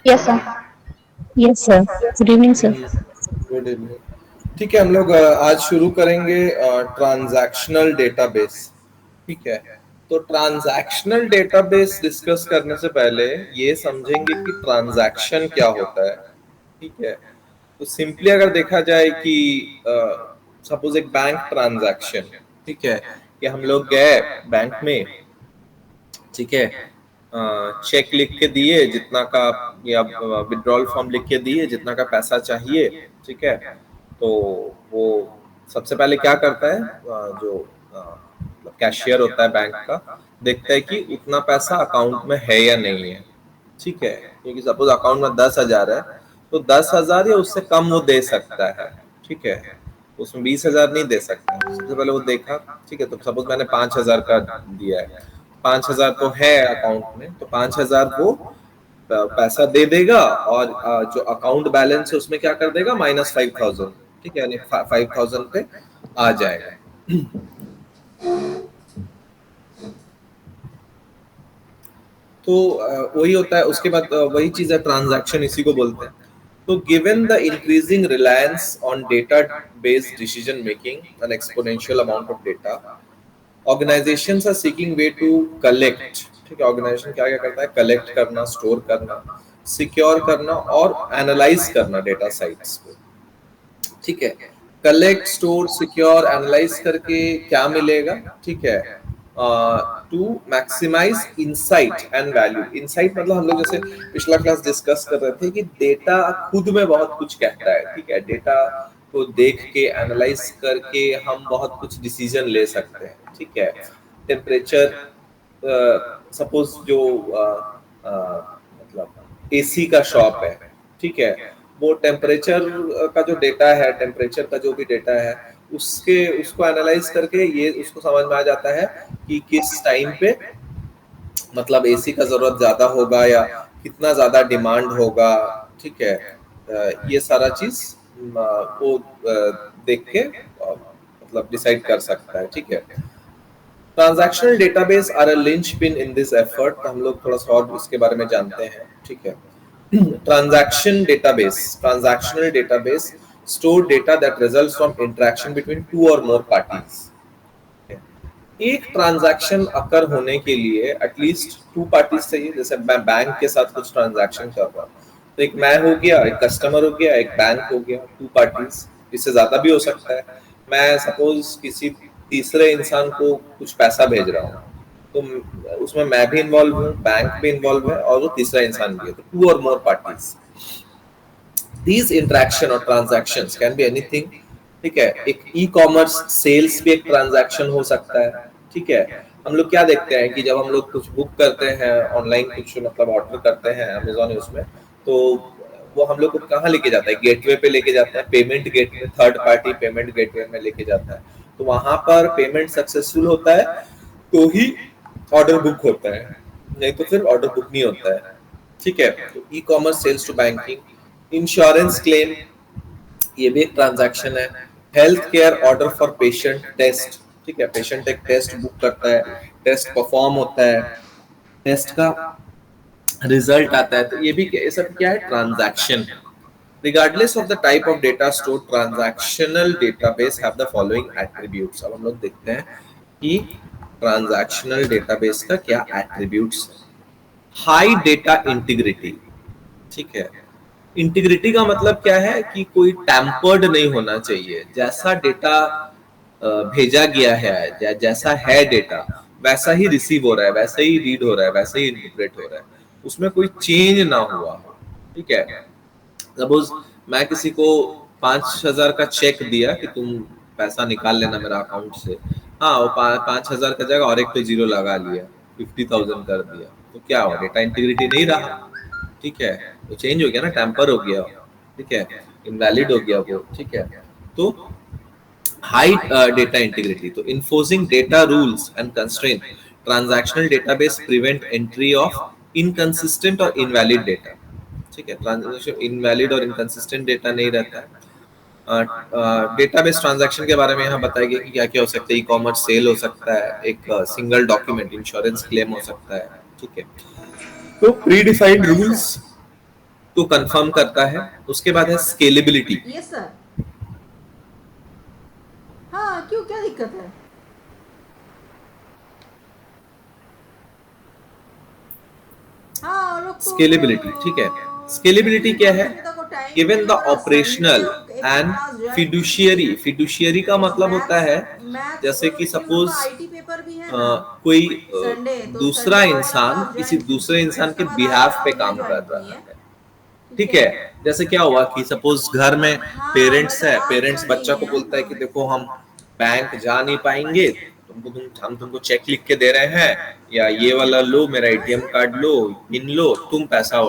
Yes, sir. Yes sir, good evening sir. Good evening. ठीक है, हम लोग आज शुरू करेंगे ट्रांजैक्शनल डेटाबेस। ठीक है, तो ट्रांजैक्शनल डेटाबेस डिस्कस करने से पहले ये समझेंगे कि ट्रांजैक्शन क्या होता है। ठीक है, तो सिंपली अगर देखा जाए कि सपोज एक बैंक ट्रांजैक्शन, ठीक है, कि हम लोग गए बैंक में, ठीक है, चेक लिख के दिए जितना का, या विड्रॉल फॉर्म लिख के दिए जितना का पैसा चाहिए। ठीक है, तो वो सबसे पहले क्या करता है, जो मतलब कैशियर होता है बैंक का, देखता है कि उतना पैसा अकाउंट में है या नहीं है। ठीक है, क्योंकि सपोज अकाउंट में 10,000 है, तो 10,000 या उससे कम वो दे सकता है। ठीक है, उसमें 20,000 नहीं दे सकता। सबसे पहले वो देखा, ठीक है, तो सपोज मैंने 5,000 का दिया है, 5,000 तो है अकाउंट में, तो 5,000 वो पैसा दे देगा, और जो अकाउंट बैलेंस है उसमें क्या कर देगा, -5,000। ठीक है, यानी 5,000 पे आ जाएगा। तो वही होता है। उसके बाद वही चीज है, ट्रांजैक्शन इसी को बोलते हैं। तो given the increasing reliance on data based decision making an exponential amount of data, organisations are seeking way to collect. ठीक है, ऑर्गेनाइजेशन क्या क्या करता है, कलेक्ट करना, स्टोर करना, सिक्योर करना और एनालाइज करना डेटा साइट्स को। ठीक है, कलेक्ट, स्टोर, सिक्योर, एनालाइज करके क्या मिलेगा, ठीक है, to maximise insight and value. Insight मतलब हम लोग जैसे पिछला क्लास डिस्कस कर रहे थे कि डेटा खुद में बहुत कुछ कहता है। ठीक है, डेटा को देख के एनालाइज करके हम बहुत कुछ डिसीजन ले सकते हैं। ठीक है, टेम्परेचर, सपोज जो मतलब एसी का शॉप है, ठीक है, वो टेम्परेचर का जो डेटा है, टेम्परेचर का जो भी डेटा है, उसको एनालाइज करके ये उसको समझ में आ जाता है कि किस टाइम पे मतलब एसी का जरूरत ज्यादा होगा या कितना ज्यादा डिमांड होगा। ठीक है, ये सारा चीज वो देख के मतलब डिसाइड कर सकता है। ठीक है, transactional database are a linchpin in this effort. हम लोग थोड़ा सा और इसके बारे में जानते हैं। ठीक है, transaction database, transactional database store data that results from interaction between two or more parties. एक ट्रांजैक्शन अकर होने के लिए एटलीस्ट टू पार्टीज चाहिए। जैसे मैं बैंक के साथ कुछ ट्रांजैक्शन कर रहा हूँ, तो एक मैं हो गया, एक कस्टमर हो गया, एक बैंक हो गया, टू पार्टीज। इससे ज्यादा भी हो सकता है। मैं सपोज किसी तीसरे इंसान को कुछ पैसा भेज रहा हूँ, तो उसमें मैं भी इन्वॉल्व हूँ, बैंक भी इन्वॉल्व है, और वो तीसरा इंसान भी है, तो टू और मोर पार्टीज। These interaction और transactions can be anything। ठीक है, एक ई कॉमर्स सेल्स भी एक ट्रांजैक्शन हो सकता है। ठीक है, हम लोग क्या देखते हैं कि जब हम लोग कुछ बुक करते हैं ऑनलाइन, कुछ मतलब ऑर्डर करते हैं अमेजोन उसमें, तो वो हम लोग को कहाँ लेके जाता है, गेटवे पे लेके जाता है, payment gateway, third party payment gateway में लेके जाता है। तो वहां पर पेमेंट सक्सेसफुल होता है तो ही ऑर्डर बुक होता है, नहीं तो फिर ऑर्डर बुक नहीं होता है। ठीक है, तो e commerce sales to banking, insurance claim, ये भी एक ट्रांजैक्शन है। Health care order for patient, test. ठीक है, पेशेंट एक टेस्ट बुक करता है, टेस्ट परफॉर्म होता है, टेस्ट का रिजल्ट आता है, तो ये सब क्या है, transaction. Regardless of the type of data stored, transactional database have the following attributes। अब हम लोग देखते हैं कि ट्रांजैक्शनल डेटाबेस का क्या एट्रीब्यूट्स है। High data integrity. ठीक है, इंटीग्रिटी का मतलब क्या है कि कोई टैम्पर्ड नहीं होना चाहिए। जैसा डेटा भेजा गया है, जैसा है डेटा, वैसा ही रिसीव हो रहा है, वैसा ही रीड हो रहा है, वैसा ही इंटरप्रेट हो रहा है, उसमें कोई चेंज ना हुआ हो। ठीक है, सपोज मैं किसी को 5,000 का चेक दिया कि तुम पैसा निकाल लेना मेरा अकाउंट से। हाँ, वो 5,000 का जगह और एक तो जीरो लगा लिया, 50,000 कर दिया, तो क्या हुआ, डेटा इंटीग्रिटी नहीं रहा। ठीक है, वो चेंज हो गया ना, टैम्पर हो गया। ठीक है, इनवैलिड हो गया वो। ठीक है, तो हाई डेटा इंटीग्रिटी, तो enforcing data rules and constraint, transactional database prevent entry of inconsistent और इनवैलिड डेटा। ठीक है, ट्रांजैक्शन इनवैलिड और इनकंसिस्टेंट डेटा नहीं रहता है। डेटाबेस ट्रांजैक्शन के बारे में यहाँ बताया गया कि क्या क्या हो सकता है। ई कॉमर्स सेल हो सकता है, एक सिंगल डॉक्यूमेंट इंश्योरेंस क्लेम हो सकता है। ठीक है, तो प्री डिफाइंड रूल्स को कंफर्म करता है। उसके बाद है स्केलेबिलिटी। Yes sir. हाँ क्यों, क्या दिक्कत है? हाँ लोग तो स्केलेबिलिटी, ठीक है। स्केलेबिलिटी क्या है? गिवन द ऑपरेशनल एंड फिडुशियरी का मतलब होता है जैसे कि सपोज आईटी पेपर भी है ना, कोई संडे तो दूसरा संडे इंसान आप किसी ज्वाइन दूसरे कीजिए, इंसान के उसके बाद बिहाफ पे आपने काम ज्वाइन कर रहा किए, है, ठीक है। जैसे क्या हुआ कि सपोज घर में हाँ, पेरेंट्स बट है, आप पेरेंट्स कर बच्चा देंगे को ना बोलता है कि तो। देखो हम बैंक जा नहीं पाएंगे, हम तुमको चेक लिख के दे रहे हैं, या ये वाला लो, मेरा हाँ एटीएम सर। कार्ड लो, पिन लो, तुम पैसा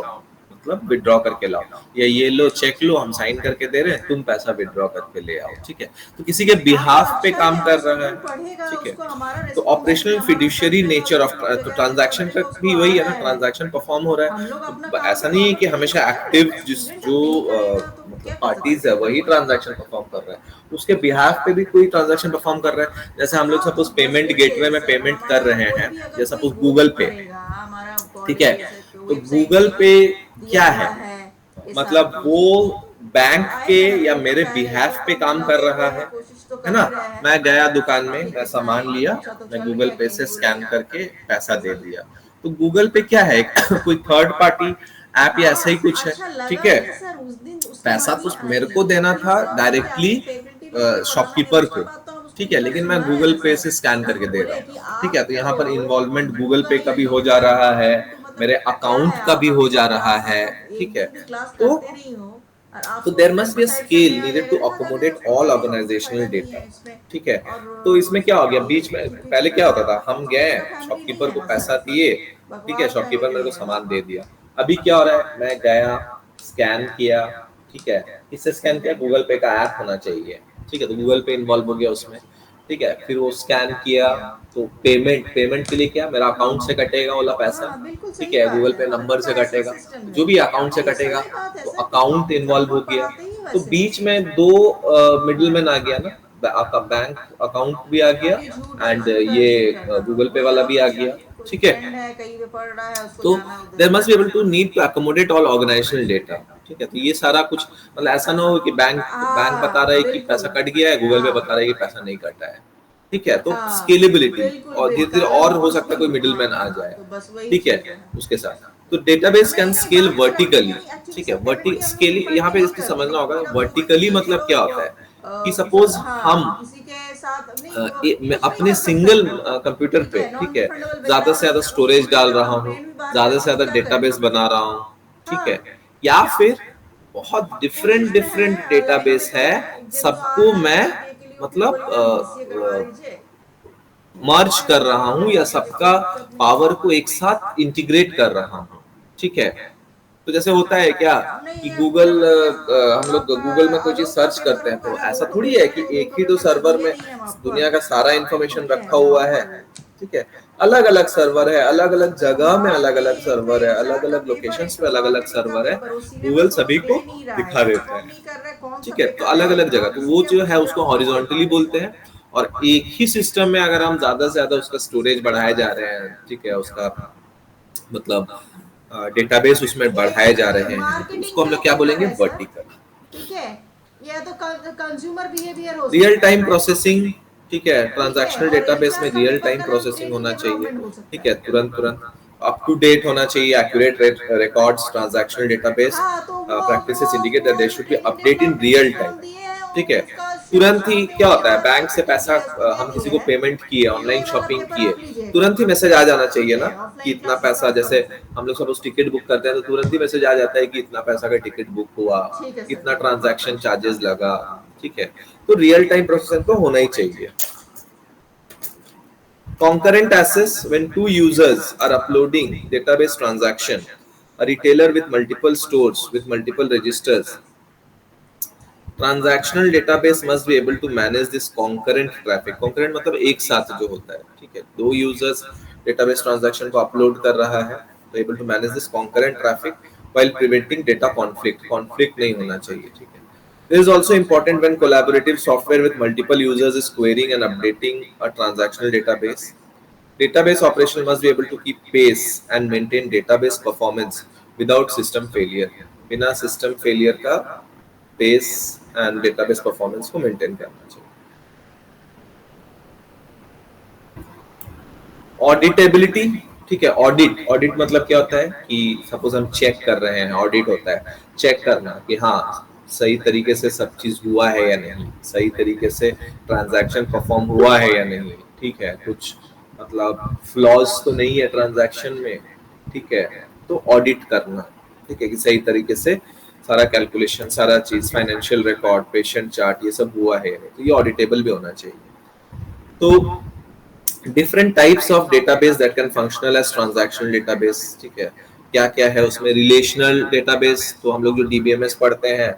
मतलब विड्रॉ करके लाओ, या ये लो चेक लो, हम साइन करके दे रहे हैं, तुम पैसा विड्रॉ करके ले आओ, ठीक है। तो किसी के हाँ तो बिहाफ पे अच्छा काम है, कर रहा है, स्टूडेंट पढ़ेगा, ठीक है। उसको हमारा तो रिस्पॉन्सिबिलिटी, ऑपरेशनल हमारा फिड्यूशियरी कर्तव्य नेचर ऑफ, उसको तो करना है कि ट्रांजैक्शन का बच्चा उसको भी आ वही है रहा ना, है। ट्रांजैक्शन परफॉर्म हो रहा हम है। लोग अपना तो काम ऐसा तो नहीं है कि गवर्नमेंट हमेशा देती है, बट एक्टिव अगर जिस स्टूडेंट जो नहीं करेगा तो क्या मतलब कर पार्टीज सकते है हैं? वही ट्रांजैक्शन परफॉर्म कर रहे हैं, उसके बिहाफ पे भी कोई ट्रांजैक्शन परफॉर्म कर रहा है। जैसे हम लोग हाँ तो सपोज बस पेमेंट वही है गेटवे में सर, पेमेंट कर हमारा रहे कोई हैं, भी अगर जैसे कोई सपोज वो गूगल पे, करेगा, हमारा ठीक है। कॉलेज तो वेबसाइट गूगल पे दिया क्या हुआ है, है ये सारा मतलब वो कुछ, बैंक तो के आएगा ना या पेपर मेरे पहले तो, बिहाफ पे तब काम कर लगे रहा हुए हैं, कोशिश तो है कर ना। ही रहे हैं मैं गया दुकान में, कि मैं कितना सामान लिया, अच्छा तो मैं चल गूगल गया, पे कहीं से बोले। स्कैन करके पैसा दे दिया। तो गूगल पे क्या है, कोई थर्ड पार्टी ऐप या ऐसा ही हाँ कुछ है, अच्छा ठीक लगा है। नहीं सर, उस दिन उसके पैसा बाद तो ही मेरे आई, को देना प्लीज था सर मुझे डायरेक्टली आपकी फैकल्टी में कोई पढ़ा रहे शॉपकीपर उसके को, बाद तो हम उसको ठीक है, पूरा लेकिन मैं सुना है गूगल ना पे सर। से स्कैन तो करके हम दे बोले रहा कि हूँ, ठीक है। आप तो यहाँ पर इन्वॉल्वमेंट गवर्नमेंट गूगल पे गूगल का या भी हो जा यूट्यूब रहा या है, कहीं तो मतलब मेरे क्या अकाउंट है, का भी हम हो तो जा रहा क्लास है, मतलब ठीक एक है। दिन भी क्लास तो करते नहीं हो और आप तो देर सोचते मस्ट बी हैं अ साइड से स्केल नया ले नीडेड रहे टू हैं, हाँ जाने अकोमोडेट दो, ऑल करेगा, कोई ऑर्गेनाइजेशनल फायदा नहीं डेटा, है इसमें। ठीक है। और तो इसमें क्या हो गया बीच में, क्योंकि पहले क्या होता था, हम हम गए उसका फैमिली नहीं शॉपकीपर है को ना पैसा सर, दिए, ठीक है, बकवास शॉपकीपर मेरे फैमिली को है। सामान दे दिया। अभी क्या हो रहा है, मैं गया, स्कैन किया, ठीक है, किससे स्कैन किया, गूगल पे का ऐप होना चाहिए, ठीक है। तो गूगल पे इन्वॉल्व हो गया उसमें, ठीक है। फिर वो स्कैन किया, तो पेमेंट पेमेंट के लिए क्या, मेरा अकाउंट से कटेगा वाला पैसा, हाँ बिल्कुल ठीक सही है, बात गूगल है, पे हमारा नंबर पूरा से ऐसा कटेगा, सिस्टम तो है। जो भी अकाउंट से नहीं कटेगा, सही बात है तो सर, अकाउंट कि सब इन्वॉल्व हो लोग गया। पढ़ाते ही तो वैसे हैं। बीच में दो मिडिलमैन आ गया ना, आपका बैंक अकाउंट भी आ गया खाली झूठ है, एंड झूठ है, ये झूठ है, हाँ गूगल पे वही वाला और भी आ कुछ गया, नहीं, कोई ठीक है। फ्रेंड है कहीं पे पढ़ रहा है, उसको तो जाना है देर उधर। Must be able to need to accommodate all organisational data, ठीक है। तो ये सारा कुछ मतलब ऐसा ना हो कि बैंक बैंक बता रहा हाँ है कि पैसा बिल्कुल, कट गया है, गूगल पे हाँ बता रहा है कि पैसा नहीं कटा है, ठीक है। तो हाँ स्केलेबिलिटी, बिल्कुल और धीरे बिल्कुल, धीरे अगर और हो सकता है कोई पॉसिबल, मिडिलमैन आ हाँ जाए, तो बस वही ठीक है, चीज है। उसके साथ। तो डेटाबेस कैन मैंने कहीं स्केल बात से रखी वर्टिकली, नहीं एक्चुअली ठीक है। सर, वर्टि पेमेंट हम लोग स्केलिंग यहाँ डिफरेंटली पे नहीं इसकी करते समझना हैं, होगा, फिर अब बोलते वर्टिकली हैं कि मतलब क्या चलो होता है कि सपोज हम हाँ किसी के साथ नहीं वो मैं कुछ नहीं अपने कर सकते सिंगल हम लोग, कंप्यूटर ठीक पे, है, नॉन ठीक है, रिफंडेबल ज्यादा बेटा से ज्यादा उसको स्टोरेज लेके डाल तो रहा हम हूँ, फ्रेंड भी बात ज्यादा से करेंगे तो ज्यादा क्या डेटाबेस करेंगे। बना रहा हूँ, ठीक है। हाँ या फिर बहुत डिफरेंट कोशिश में डिफरेंट है, लाइक डेटाबेस है, एक दिन तो आ सबको रहा है मैं सीए के लिए, वो फिर मतलब बोलेगा बीसीए करवा लीजिए, मर्ज कर रहा हूँ या ठीक है कोई सबका दिक्कत नहीं पावर है। को एक साथ इंटीग्रेट कर रहा हूँ, ठीक है। तो जैसे होता है क्या नहीं कि ये गूगल पूरा बढ़िया, हम अब लोग आपका गूगल में कोई चीज अडोब का सर्च करते पेपर हैं, होगा तो ना, ऐसा दो ठो थोड़ी है पेपर कि है, दो एक ठो ही दो पेपर सर सर्वर दिए में नहीं है हम आपको दुनिया अभी, का सारा इंफॉर्मेशन ठीक है रखा हुआ है, ठीक है। अलग अलग सर्वर है, अलग अलग जगह में अलग अलग एक तो सर्वर है, अलग एचआर का अलग पेपर, लोकेशंस एक पे तो अलग अलग मार्केटिंग का सर्वर है। पेपर, वो गूगल सिलेबस वो सभी दे को नहीं रहा है, दिखा देता कंफर्म है, नहीं कर रहा है कौन सा ठीक है। तो पेपर अलग अलग रहेगा, जगह, तो वो इसीलिए जो है पूछ रहा उसको हूँ आपसे। हॉरिजॉन्टली बोलते हैं। और एक ही सिस्टम में अगर हम ज्यादा से ज्यादा उसका स्टोरेज बढ़ाए जा रहे हैं, ठीक है, उसका मतलब डेटाबेस उसमें बढ़ाए जा रहे हैं, तो मार्केटिंग उसको हम का लोग क्या पेपर बोलेंगे, है सर, वर्टिकल ठीक है, या तो कंज्यूमर बिहेवियर हो रियल सकता टाइम है, प्रोसेसिंग, ठीक है। ठीक है, ट्रांजैक्शनल और डेटाबेस में एचआर का रियल पेपर टाइम का नाम प्रोसेसिंग ट्रेनिंग होना चाहिए, एनवायरनमेंट हो सकता ठीक है, है। तुरंत तुरंत अप टू डेट होना चाहिए, एक्यूरेट रिकॉर्ड्स, ट्रांजैक्शनल डेटाबेस हाँ तो practices indicate that there should be training update in environment real जिसको टाइम, हम दिए हैं ठीक है। उसका तुरंत ही हमें क्या होता है, बैंक से ठीक पैसा है उसको दे हम दिए किसी को हैं पेमेंट किए, कि ऑनलाइन ये वाला शॉपिंग पेपर किए, आप लीजिएगा, तुरंत ही मैसेज आ जाना चाहिए ठीक ना है, कि ऑफलाइन इतना क्लासेस पैसा, ट्रांसफर जैसे होगी, हम लोग सपोज टिकट बुक करते हैं तो तुरंत ही मैसेज आ जाता है कि इतना पैसा का टिकट बुक हुआ, ठीक है सर, कितना ठीक है, ट्रांजैक्शन चार्जेस लगा, ठीक है। तो रियल टाइम प्रोसेसिंग तो होना ही चाहिए। Concurrent access when two users are uploading database transaction, a retailer with multiple stores with multiple registers. Transactional database must be able to manage this concurrent traffic. Concurrent मतलब एक साथ जो होता है, ठीक है। दो users database transaction को upload कर रहा है, तो able to manage this concurrent traffic while preventing data conflict. Conflict नहीं होना चाहिए, ठीक है। This is also important when collaborative software with multiple users is querying and updating a transactional database. Database operation must be able to keep pace and maintain database performance without system failure. बिना system failure का base and database performance को maintain करना चाहिए। ऑडिटेबिलिटी, ठीक है। Audit, audit मतलब क्या होता है कि सपोज हम चेक कर रहे हैं, ऑडिट होता है चेक करना कि हाँ सही तरीके से सब चीज हुआ है या नहीं, सही तरीके से ट्रांजैक्शन परफॉर्म हुआ है या नहीं, ठीक है, कुछ मतलब फ्लॉज तो नहीं है ट्रांजैक्शन में, ठीक है, तो ऑडिट करना, ठीक है, कि सही तरीके से सारा कैलकुलेशन, सारा चीज, फाइनेंशियल रिकॉर्ड, पेशेंट चार्ट, ये सब हुआ है या नहीं, तो ये ऑडिटेबल भी होना चाहिए। तो different types of database that can functional as transactional database, ठीक है, क्या क्या है उसमें। रिलेशनल डेटाबेस, तो हम लोग जो डीबीएमएस पढ़ते हैं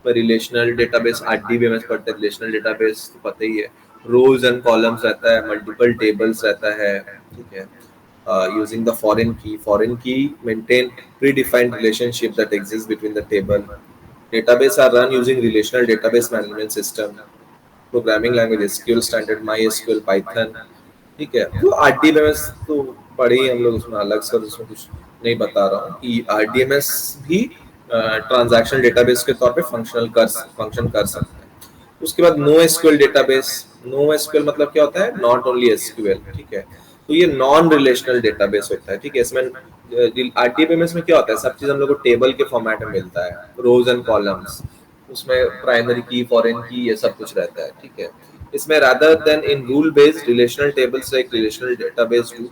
पर रिलेशनल डेटाबेस, आरडीबीएमएस पढ़ते हैं, रिलेशनल डेटाबेस तो पता ही है, रोज एंड कॉलम्स रहता है, मल्टीपल टेबल्स रहता है, ठीक है, using the foreign key maintain predefined relationship that exists between the table. Database are run using relational database management system, programming language SQL standard, MySQL, Python, ठीक है। तो आरडीएमएस तो पढ़े ही हम लोग, उसमें अलग से उसमें कुछ नहीं बता रहा हूँ कि आरडीएमएस भी ट्रांजैक्शनल डेटाबेस के तौर पे फंक्शन कर सकते हैं। उसके बाद no SQL database, no SQL मतलब क्या होता है, नॉट ओनली एसक्यूएल, ठीक है, तो ये नॉन रिलेशनल डेटाबेस होता है, ठीक है। इसमें आरडीएमएस में क्या होता है, सब चीज हम लोग को टेबल के फॉर्मेट में मिलता है, रोज एंड कॉलम्स, उसमें प्राइमरी की, फॉरेन की, ये सब कुछ रहता है, ठीक है। इसमें rather than in rule based relational tables like relational database do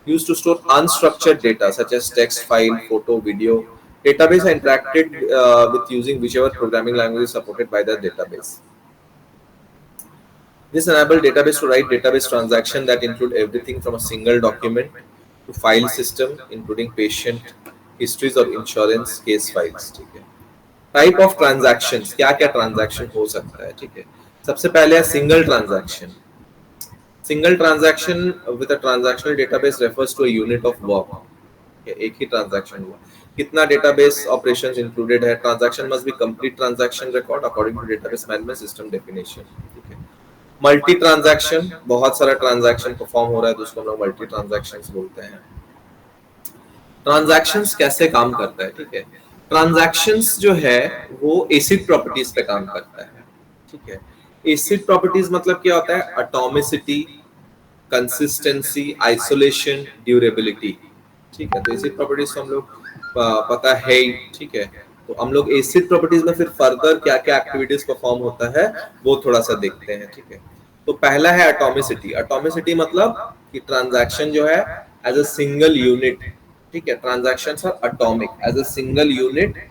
used to store unstructured data such as text file, photo, video. Database are interacted with using whichever programming language is supported by the database. This enables database to write database transactions that include everything from a single document to file system including patient histories or insurance case files, ठीक है। Type of transactions, क्या क्या transaction हो सकता है, ठीक है। सबसे पहले है single transaction. Single transaction with a transactional database refers to a unit of work, एक ही ट्रांजैक्शन हुआ, कितना डेटाबेस ऑपरेशंस इंक्लूडेड है, transaction must be complete transaction record according to database management system definition, ठीक है। मल्टी ट्रांजैक्शन, बहुत सारा transaction perform हो रहा है तो उसको हम लोग मल्टी ट्रांजैक्शंस बोलते हैं। ट्रांजैक्शंस कैसे काम करता है, ठीक है। ट्रांजैक्शंस जो है वो एसिड प्रॉपर्टीज पे काम करता है, ठीक है। एसिड प्रॉपर्टीज मतलब क्या होता है, एटॉमिसिटी, कंसिस्टेंसी, आइसोलेशन, ड्यूरेबिलिटी, ठीक है। तो एसिड प्रॉपर्टीज तो हम लोग पता है ही, ठीक है। तो हम लोग एसिड प्रॉपर्टीज में फिर फर्दर क्या क्या एक्टिविटीज परफॉर्म होता है वो थोड़ा सा देखते हैं, ठीक है। तो पहला है एटॉमिसिटी। एटॉमिसिटी मतलब कि ट्रांजैक्शन जो है एज अ सिंगल यूनिट, ठीक है, transactions are atomic, as a single unit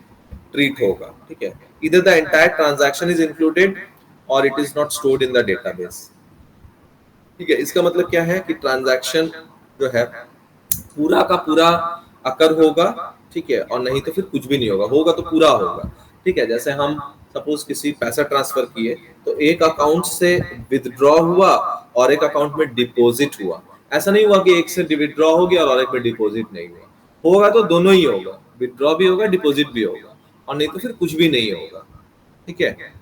treat होगा, ठीक है। इधर the entire transaction is included और it is not stored in the database, ठीक है। इसका मतलब क्या है कि ट्रांजैक्शन जो है पूरा का पूरा अकर होगा, ठीक है, और नहीं तो फिर कुछ भी नहीं होगा, होगा तो पूरा होगा, ठीक है। जैसे हम सपोज किसी पैसा ट्रांसफर किए तो एक अकाउंट से विथड्रॉ हुआ और एक अकाउंट में डिपॉजिट हुआ, ऐसा नहीं हुआ कि एक से विथड्रॉ हो गया और एक में डिपॉजिट नहीं हुआ, होगा तो दोनों ही होगा, विथड्रॉ भी होगा, डिपॉजिट भी होगा, और नहीं तो फिर कुछ भी नहीं होगा, ठीक है।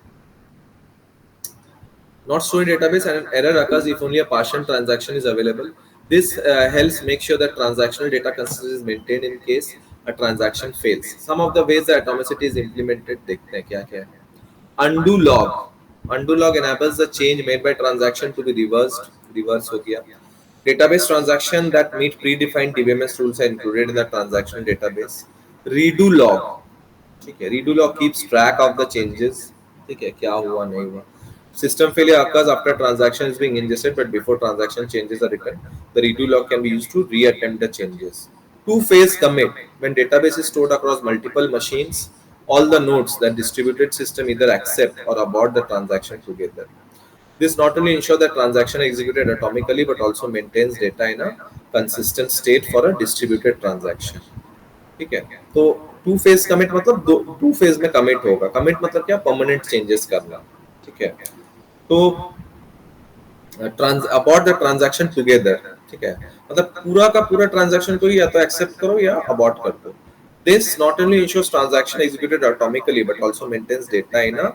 Not stored in database and an error occurs if only a partial transaction is available. This helps make sure that transactional data consistency is maintained in case a transaction fails. Some of the ways that atomicity is implemented देखते हैं क्या क्या है। Undo log. Undo log enables the change made by transaction to be reversed. Reverse हो गया। Database transaction that meet predefined DBMS rules are included in the transaction database. Redo log, ठीक है। Redo log keeps track of the changes, ठीक है, क्या हुआ नहीं हुआ। System failure occurs after transaction is being ingested, but before transaction changes are written. The redo log can be used to reattempt the changes. Two-phase commit. When database is stored across multiple machines, all the nodes that distributed system either accept or abort the transaction together. This not only ensures that transaction is executed atomically, but also maintains data in a consistent state for a distributed transaction. ठीक है। तो two phase commit मतलब two phase में commit होगा। Commit मतलब क्या, permanent changes करना, ठीक है। तो अबॉर्ट द ट्रांजैक्शन टुगेदर, ठीक है, मतलब पूरा का पूरा ट्रांजैक्शन को या तो एक्सेप्ट करो या अबॉर्ट कर दो। This not only ensures transaction executed automatically but also maintains data in a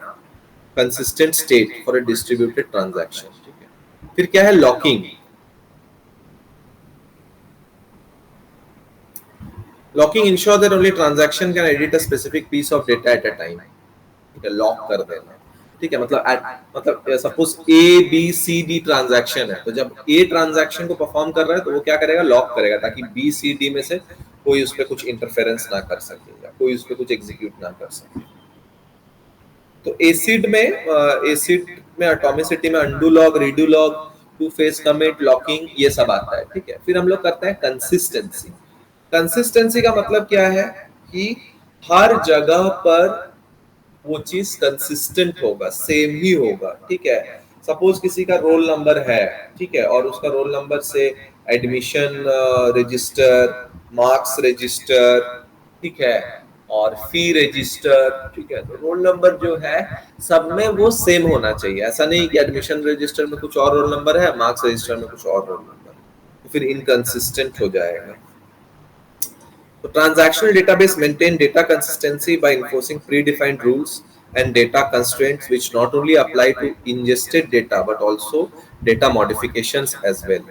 consistent state for a distributed transaction, ठीक है। फिर क्या है, locking. Locking ensure that only transaction can edit a specific piece of data at a time. ठीक है, lock कर देना। ठीक है, मतलब suppose A B C D transaction है, तो जब ए ट्रांजैक्शन को परफॉर्म कर रहा है तो वो क्या करेगा, लॉक करेगा, ताकि बी सी डी में से कोई उस पर कुछ इंटरफेरेंस ना कर सके या कोई उस पर कुछ एग्जीक्यूट ना कर सके। तो एसिड में एटॉमिसिटी में undo log, redo log, two phase commit, locking, ये सब आता है। ठीक है, फिर हम लोग करते हैं कंसिस्टेंसी। कंसिस्टेंसी का मतलब क्या है कि हर जगह पर वो चीज कंसिस्टेंट होगा, सेम ही होगा। ठीक है, सपोज किसी का रोल नंबर है, ठीक है, और उसका रोल नंबर से एडमिशन रजिस्टर, मार्क्स रजिस्टर, ठीक है, और फी रजिस्टर, ठीक है, तो रोल नंबर जो है सब में वो सेम होना चाहिए। ऐसा नहीं कि एडमिशन रजिस्टर में कुछ और रोल नंबर है, मार्क्स रजिस्टर में कुछ और रोल नंबर है, तो फिर इनकंसिस्टेंट हो जाएगा। So transactional database maintain data consistency by enforcing predefined rules and data constraints which not only apply to ingested data but also data modifications as well.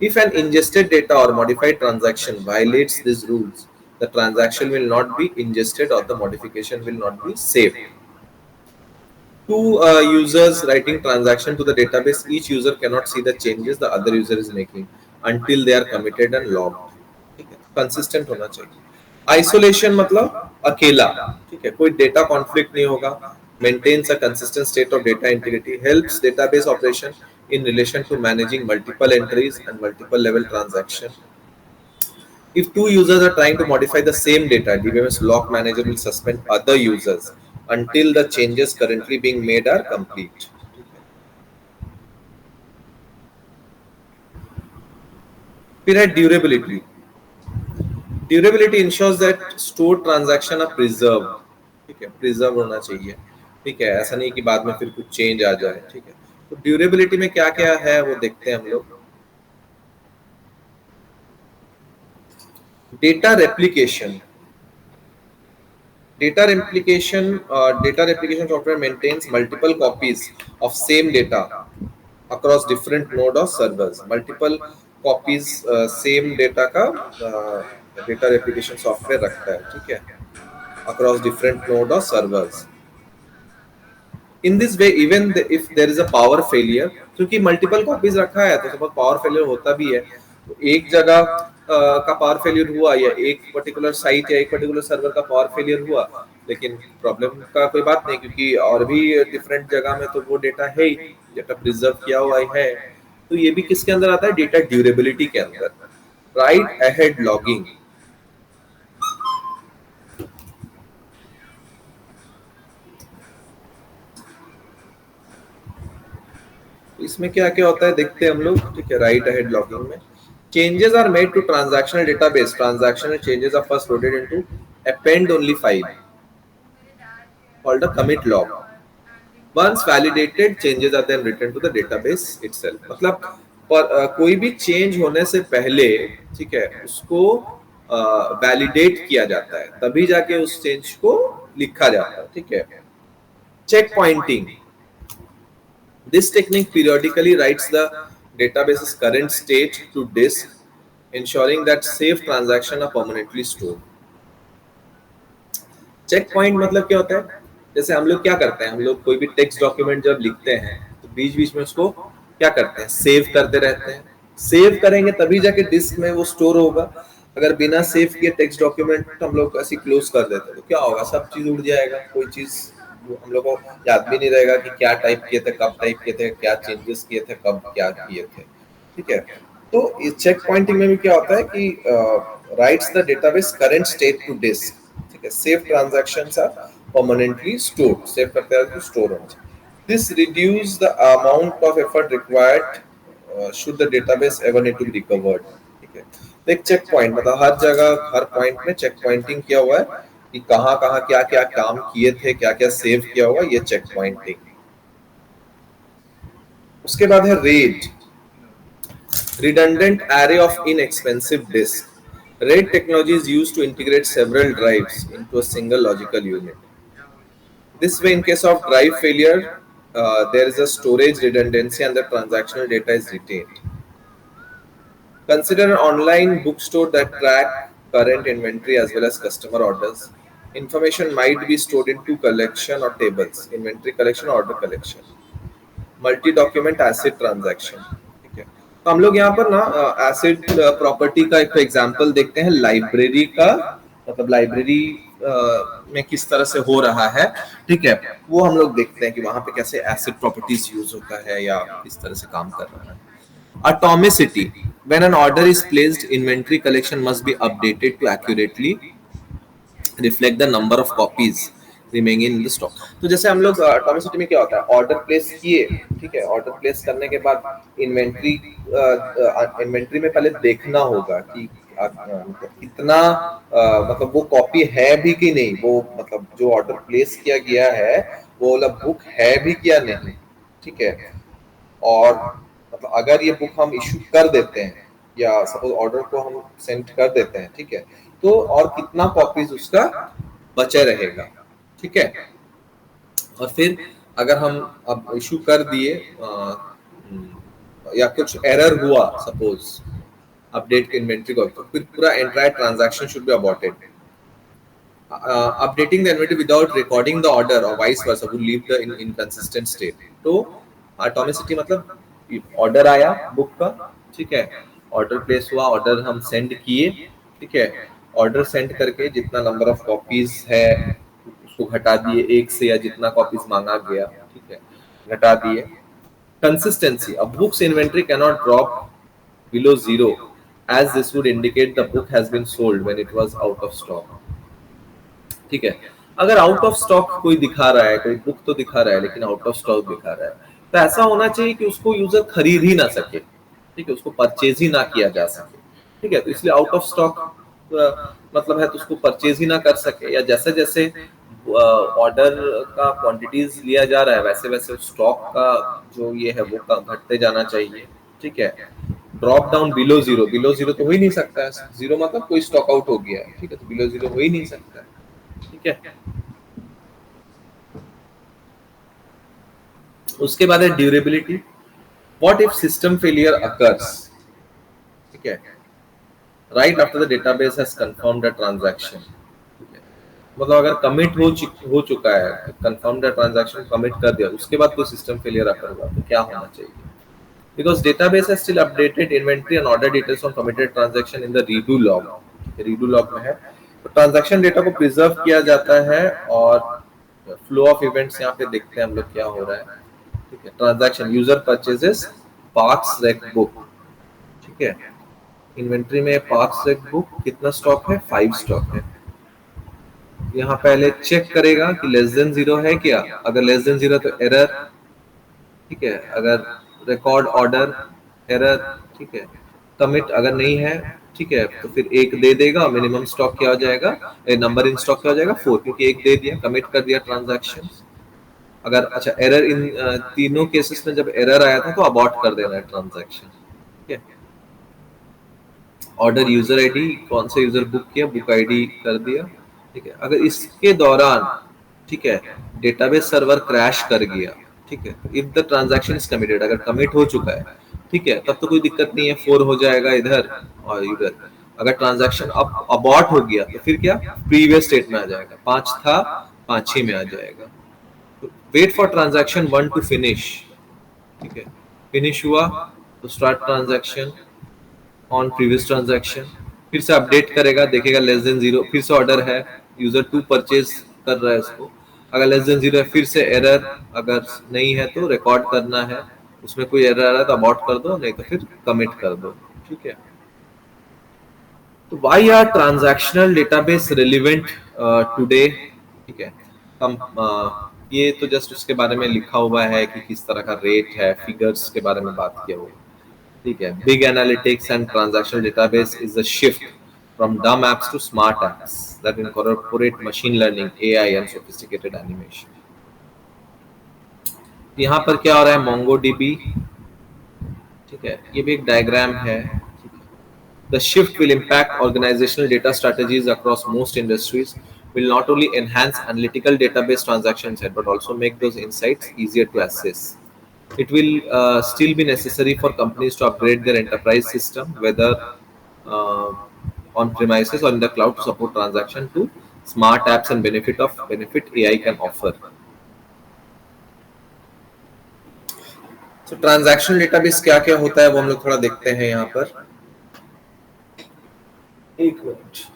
If an ingested data or modified transaction violates these rules, the transaction will not be ingested or the modification will not be saved. Two users writing transaction to the database, each user cannot see the changes the other user is making until they are committed and logged. ठीक है, consistent होना चाहिए। Isolation मतलब अकेला, ठीक है, कोई data conflict नहीं होगा। Maintains a consistent state of data integrity, helps database operation in relation to managing multiple entries and multiple level transaction. If two users are trying to modify the same data, DBMS lock manager will suspend other users until the changes currently being made are complete. फिर है durability. Durability ensures that stored transaction are preserve. ठीक है, preserve होना चाहिए। ठीक है, ऐसा नहीं कि बाद में फिर कुछ चेंज आ जाए। ठीक है, तो ड्यूरेबिलिटी में क्या क्या है वो देखते हैं हम लोग। Data replication. Data replication software maintains multiple copies of same data across different node or servers. Multiple copies same data का data replication software रखता है। ठीक है, across different node or servers. In this way, even if there is a power failure, क्योंकि multiple copies रखा है तो suppose power failure होता भी है, तो एक जगह का पावर फेलियर हुआ या एक पर्टिकुलर साइट या एक पर्टिकुलर सर्वर का पावर फेलियर हुआ, लेकिन प्रॉब्लम का कोई बात नहीं, क्योंकि और भी डिफरेंट जगह में तो वो डेटा है ही, डेटा प्रिजर्व किया हुआ है। तो ये भी किसके अंदर आता है, डेटा ड्यूरेबिलिटी के अंदर। Right ahead logging. इसमें क्या क्या होता है देखते हैं हम लोग। ठीक है, राइट अहेड लॉगिंग में changes are made to transactional database. Transactional changes are first loaded into append only file called a commit log. Once validated, changes are then written to the database itself. मतलब कोई भी change होने से पहले, ठीक है, उसको वैलिडेट किया जाता है, तभी जाके उस चेंज को लिखा जाता है। ठीक है, checkpointing. This technique periodically writes the database's current state to disk, ensuring that saved transactions are permanently stored. Checkpoint मतलब क्या होता है, जैसे हम लोग क्या करते हैं, हम लोग कोई भी टेक्स्ट डॉक्यूमेंट जब लिखते हैं तो बीच बीच में उसको क्या करते हैं, सेव करते रहते हैं। सेव करेंगे तभी जाके डिस्क में वो स्टोर होगा। अगर बिना सेव किए टेक्स्ट डॉक्यूमेंट हम लोग ऐसे क्लोज कर देते हैं तो क्या होगा, सब चीज उड़ जाएगा, कोई चीज हम लोग को याद भी नहीं रहेगा कि क्या टाइप किए थे, कब टाइप किए थे, क्या चेंजेस किए थे, कब क्या किए थे। ठीक है, तो इस चेक पॉइंटिंग में भी क्या होता है कि writes the database current state to disk. ठीक है, save transactions are permanently stored, save करते हैं तो स्टोर होना चाहिए। This reduce the amount of effort required should the database ever need to be recovered. ठीक है, तो एक चेक पॉइंट मतलब हर जगह हर पॉइंट में चेक पॉइंटिंग किया हुआ है कि कहाँ कहाँ क्या क्या काम किए थे, क्या क्या सेव किया हुआ, ये चेक पॉइंटिंग। उसके बाद है red, redundant array of inexpensive disk. RAID technology is used to integrate several drives into a single logical unit. This way, in case of drive failure, there is a storage redundancy and the transactional data is retained. Consider an online bookstore that track current inventory as well as customer orders. Information might be stored in two collection or tables: inventory collection, order collection. Multi document acid transaction, ठीक है। तो हम लोग यहाँ पर ना acid property का एक एग्जांपल देखते हैं लाइब्रेरी का, मतलब लाइब्रेरी में किस तरह से हो रहा है, ठीक है। वो हम लोग देखते हैं कि वहां पे कैसे एसिड प्रॉपर्टीज यूज होता है या किस तरह से काम कर रहा है। Atomicity: when an order is placed, inventory collection must be updated to accurately reflect the number of copies remaining in the stock. तो जैसे हम लोग एटॉमिसिटी में क्या होता है, ऑर्डर प्लेस किए, ठीक है। ऑर्डर प्लेस करने के बाद इन्वेंट्री में पहले देखना होगा कि मतलब कितना मतलब वो कॉपी है भी कि नहीं, वो मतलब जो ऑर्डर प्लेस किया गया है वो वाला बुक है भी क्या नहीं, ठीक है। और मतलब अगर ये बुक हम इशू कर देते हैं या सपोज ऑर्डर को हम सेंड कर देते हैं, ठीक है, तो और कितना कॉपीज उसका बचा रहेगा, ठीक है। और फिर अगर हम अब इशू कर दिए या कुछ एरर हुआ, सपोज अपडेट इन्वेंट्री को, तो फिर पूरा entire transaction should be aborted. Updating the inventory without recording the order or vice versa would leave the inconsistent state. तो atomicity मतलब ऑर्डर आया बुक का, ठीक है, ऑर्डर प्लेस हुआ, ऑर्डर हम सेंड किए, ठीक है, ऑर्डर सेंड करके जितना नंबर ऑफ कॉपीज है उसको घटा दिए एक से, या जितना कॉपीज मांगा गया, ठीक है, घटा दिए. Consistency: a book's inventory cannot drop below zero, as this would indicate the book has been sold when it was out of stock. ठीक है, अगर आउट ऑफ स्टॉक कोई दिखा रहा है, कोई बुक तो दिखा रहा है लेकिन आउट ऑफ स्टॉक दिखा रहा है, तो ऐसा होना चाहिए कि उसको यूजर खरीद ही ना सके, ठीक है, उसको परचेज ही ना किया जा सके, ठीक है। तो इसलिए आउट ऑफ स्टॉक मतलब है तो उसको परचेज ही ना कर सके, या जैसे जैसे ऑर्डर का क्वांटिटीज लिया जा रहा है वैसे वैसे स्टॉक का जो ये है वो घटते जाना चाहिए, ठीक है। Drop down below zero, below zero तो हो ही नहीं सकता है, जीरो मतलब कोई स्टॉक आउट हो गया है, ठीक है, तो बिलो जीरो हो ही नहीं सकता है, ठीक है। उसके बाद है durability. What if system failure occurs, ठीक है, right after the database has confirmed the transaction, मतलब अगर कमिट हो चुका है, कंफर्म द ट्रांजैक्शन, कमिट कर दिया, उसके बाद कोई सिस्टम फेलियर अकर हुआ तो क्या होना चाहिए? Because database has still updated inventory and order details on committed transaction in the redo log. Redo log में है तो ट्रांजैक्शन डेटा को प्रिजर्व किया जाता है, और फ्लो ऑफ इवेंट्स यहाँ पे देखते हैं हम लोग क्या हो रहा है, ठीक है। Transaction: user purchases parks rec book, ठीक है, इन्वेंट्री में पार्क्स रेक बुक कितना स्टॉक है, 5 स्टॉक है। यहाँ पहले चेक करेगा कि लेस देन 0 है क्या, अगर लेस देन 0 तो एरर, ठीक है, अगर रिकॉर्ड ऑर्डर एरर, ठीक है, कमिट अगर नहीं है, ठीक है, तो फिर 1 दे देगा, मिनिमम स्टॉक क्या हो जाएगा, नंबर इन स्टॉक क्या हो जाएगा 4, क्योंकि 1 दे दिया, कमिट कर दिया ट्रांजैक्शन. अगर अच्छा एरर इन तीनों केसेस में जब एरर आया था तो अबॉर्ट कर देना है ट्रांजैक्शन, ठीक है। ऑर्डर यूजर आईडी, कौन सा यूजर बुक किया, बुक आईडी कर दिया, ठीक है। अगर इसके दौरान, ठीक है, डेटाबेस सर्वर क्रैश कर गया, ठीक है, if the transaction is committed, अगर कमिट हो चुका है, ठीक है, तब तो कोई दिक्कत नहीं है, 4 हो जाएगा इधर और इधर. अगर ट्रांजैक्शन अब अबॉर्ट हो गया तो फिर क्या, प्रीवियस स्टेट में आ जाएगा, 5 था 5 में आ जाएगा. Wait for transaction 1 to finish, ठीक है, फिनिश हुआ तो start transaction on previous transaction, फिर से अपडेट करेगा, देखेगा लेस देन 0, फिर से ऑर्डर है, यूजर 2 परचेज कर रहा है इसको, अगर लेस देन 0 है फिर से एरर, अगर नहीं है तो रिकॉर्ड करना है, उसमें कोई एरर आ रहा है तो अबॉर्ट कर दो, नहीं तो फिर कमिट कर दो, ठीक है. तो why are transactional database relevant today, ठीक है. हम ये तो जस्ट उसके बारे में लिखा हुआ है कि किस तरह का रेट है, फिगर्स के बारे में बात किया हुआ है, ठीक है. Big analytics and transactional database is a shift from dumb apps to smart apps that incorporate machine learning, AI and sophisticated animation. यहाँ पर क्या हो रहा है, MongoDB, ठीक है, ये भी एक डायग्राम है. The shift will impact organizational data strategies across most industries, will not only enhance analytical database transactions but also make those insights easier to assess. It will still be necessary for companies to upgrade their enterprise system, whether on premises or in the cloud to support transaction to smart apps and benefit AI can offer. तो transactional database क्या क्या होता है वो हम लोग थोड़ा देखते हैं यहाँ पर। एक मिनट।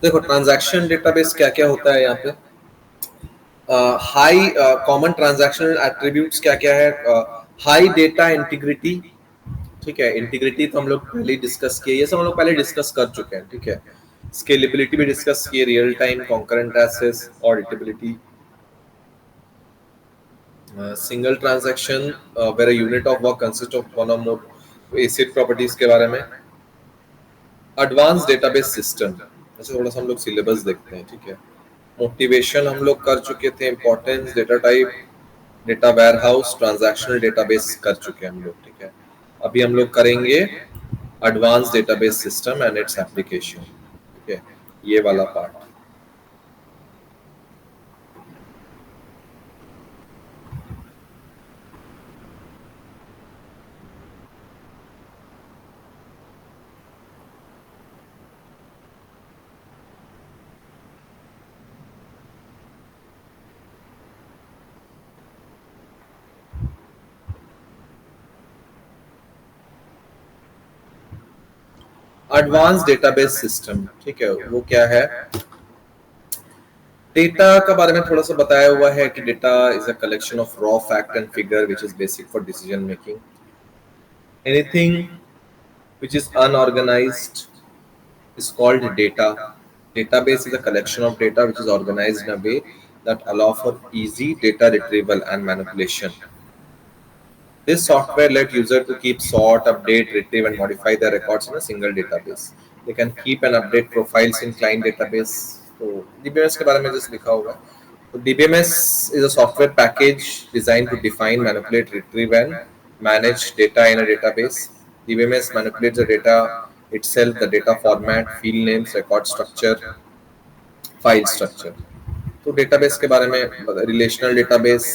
देखो ट्रांजैक्शन डेटाबेस क्या क्या होता है यहाँ पे। हाई कॉमन ट्रांजैक्शनल एट्रीब्यूट्स क्या क्या है। हाई डेटा इंटीग्रिटी, ठीक है। इंटीग्रिटी तो हम लोग पहले डिस्कस किए, ये सब हम लोग पहले डिस्कस कर चुके हैं, ठीक है। स्केलेबिलिटी भी डिस्कस किए, real time concurrent access, auditability, single transaction where a unit of work consist of one or more acid properties के बारे में। एडवांस डेटाबेस सिस्टम, ऐसे थोड़ा सा हम लोग सिलेबस देखते हैं, ठीक है। मोटिवेशन हम लोग कर चुके थे, importance, data type, data warehouse, transactional database कर चुके हैं हम लोग, ठीक है। अभी हम लोग करेंगे advance database system and its application, ठीक है, ये वाला पार्ट। एडवांस डेटाबेस सिस्टम, ठीक है, वो क्या है। डेटा का बारे में थोड़ा सा बताया हुआ है कि data is a collection of raw fact and figure which is basic for decision making. Anything which is unorganised is called data. Database is a collection of data which is organized in a way that allow for easy data retrieval and manipulation. This software let user to keep, sort, update, retrieve and modify their records in a single database. They can keep and update profiles in client database. तो DBMS के बारे में just लिखा हुआ है। तो DBMS is a software package designed to define, manipulate, retrieve and manage data in a database. DBMS manipulates the data itself, the data format, field names, record structure, file structure. तो database के बारे में, relational database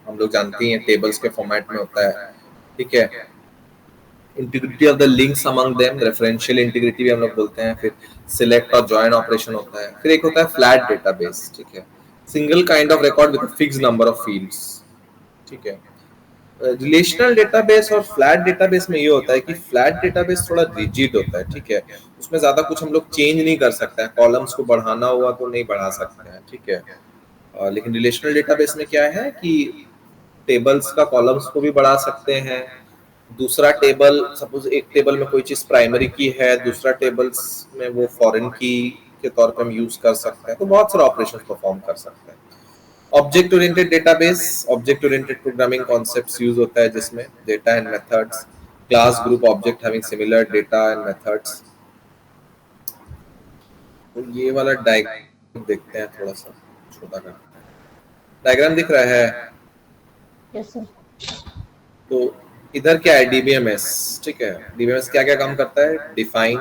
हम लोग जानते हैं tables के format में होता है, ठीक है। Integrity of the links among them, referential integrity भी हम लोग बोलते हैं। फिर सिलेक्ट और जॉइन ऑपरेशन होता है। फिर एक होता है फ्लैट डेटाबेस, ठीक है, single kind of record with a fixed number of fields, ठीक है। रिलेशनल डेटाबेस और फ्लैट डेटाबेस में ये होता है कि फ्लैट डेटाबेस थोड़ा रिजिड होता है, ठीक है, उसमें ज्यादा कुछ हम लोग चेंज नहीं कर सकते हैं। कॉलम्स को बढ़ाना हुआ तो नहीं बढ़ा सकते हैं, ठीक है। लेकिन रिलेशनल डेटाबेस में क्या है कि टेबल्स का कॉलम्स को भी बढ़ा सकते हैं। दूसरा टेबल, सपोज एक टेबल में कोई चीज प्राइमरी की है, दूसरा टेबल्स में वो फॉरेन की के तौर पे हम यूज कर सकते हैं। तो बहुत सारे ऑपरेशंस परफॉर्म कर सकते हैं। Object oriented database, object oriented programming concepts use होता है जिसमें data and methods, class, group, object having similar data and methods. तो ये वाला डायग्राम देखते हैं, थोड़ा सा छोटा करते हैं। डायग्राम दिख रहा है? Yes, sir. तो इधर क्या है, डीबीएमएस, ठीक है। डीबीएमएस क्या क्या काम करता है, define,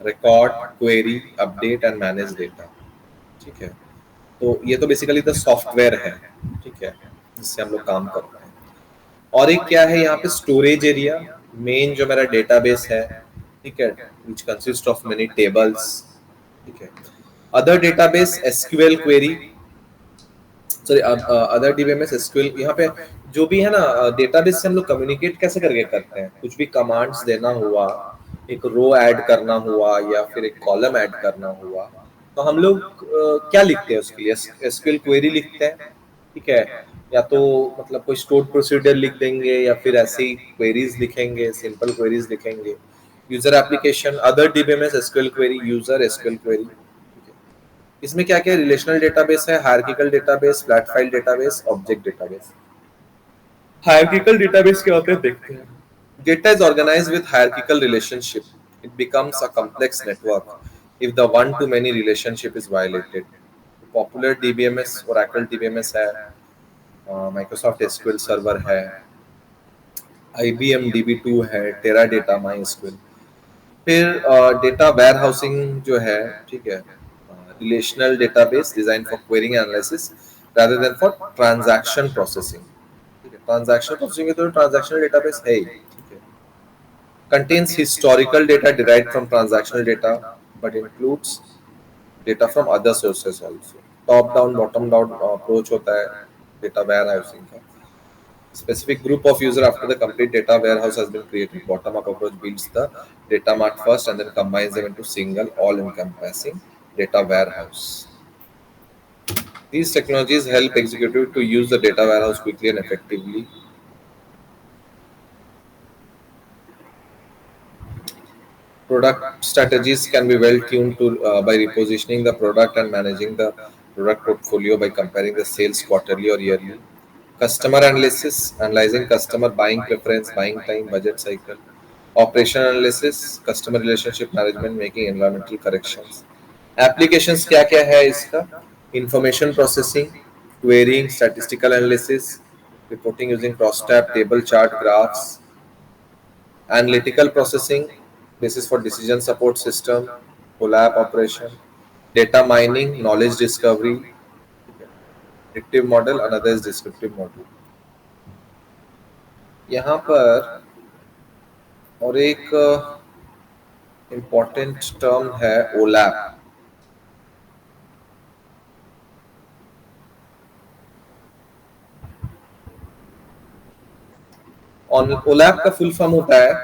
record, query, update and manage data, ठीक है। तो ये तो बेसिकली द सॉफ्टवेयर है, ठीक है, जिससे हम लोग काम कर रहे हैं। और एक क्या है यहाँ पे, स्टोरेज एरिया, मेन जो मेरा डेटाबेस है, ठीक है, which consist of many tables, ठीक है। Other database, SQL query, sorry other DBMS, SQL. यहाँ पे जो भी है ना डेटाबेस से हम लोग कम्युनिकेट कैसे करके करते हैं, कुछ भी कमांड्स देना हुआ, एक रो ऐड करना हुआ या फिर एक कॉलम ऐड करना हुआ, तो हम लोग क्या लिखते हैं उसके लिए, एसक्यूएल क्वेरी लिखते हैं, ठीक है। या तो मतलब कोई स्टोर्ड प्रोसीजर लिख देंगे या फिर ऐसे ही क्वेरीज लिखेंगे, सिंपल क्वेरीज लिखेंगे। User application, other DBMS, SQL query, user, SQL query. इसमें क्या क्या रिलेशनल डेटाबेस है, hierarchical database, flat file database, object database. Hierarchical database क्या होते हैं देखते हैं। Data is organized with hierarchical relationship. It becomes a complex network. if the one to many relationship is violated. Popular DBMS Oracle DBMS है, Microsoft SQL Server है, IBM DB2 है, Teradata MySQL। फिर data where housing जो है, ठीक है, relational database design for quarrying analysis rather than for transaction processing। ठीक है, ट्रांजैक्शन प्रोसेसिंग के तो ट्रांजैक्शनल डेटाबेस है ही, ठीक है। contains historical data derived from transactional data but includes data from other sources also। Top down bottom down approach होता है data where housing का। Specific group of user after the complete data warehouse has been created. Bottom up approach builds the data mart first and then combines them into single all encompassing data warehouse। These technologies help executive to use the data warehouse quickly and effectively। Product strategies can be well tuned to by repositioning the product and managing the product portfolio by comparing the sales quarterly or yearly। Customer analysis, analyzing customer buying preference, buying time, budget cycle। Operational analysis, customer relationship management, making environmental corrections। Applications क्या क्या है इसका? Information processing, querying, statistical analysis, reporting using crosstab, table chart, graphs। Analytical processing, basis for decision support system, collab operation। Data mining, knowledge discovery, predictive model, another is descriptive model। यहाँ पर और एक important term है ओलैप। ओलैप का full form होता है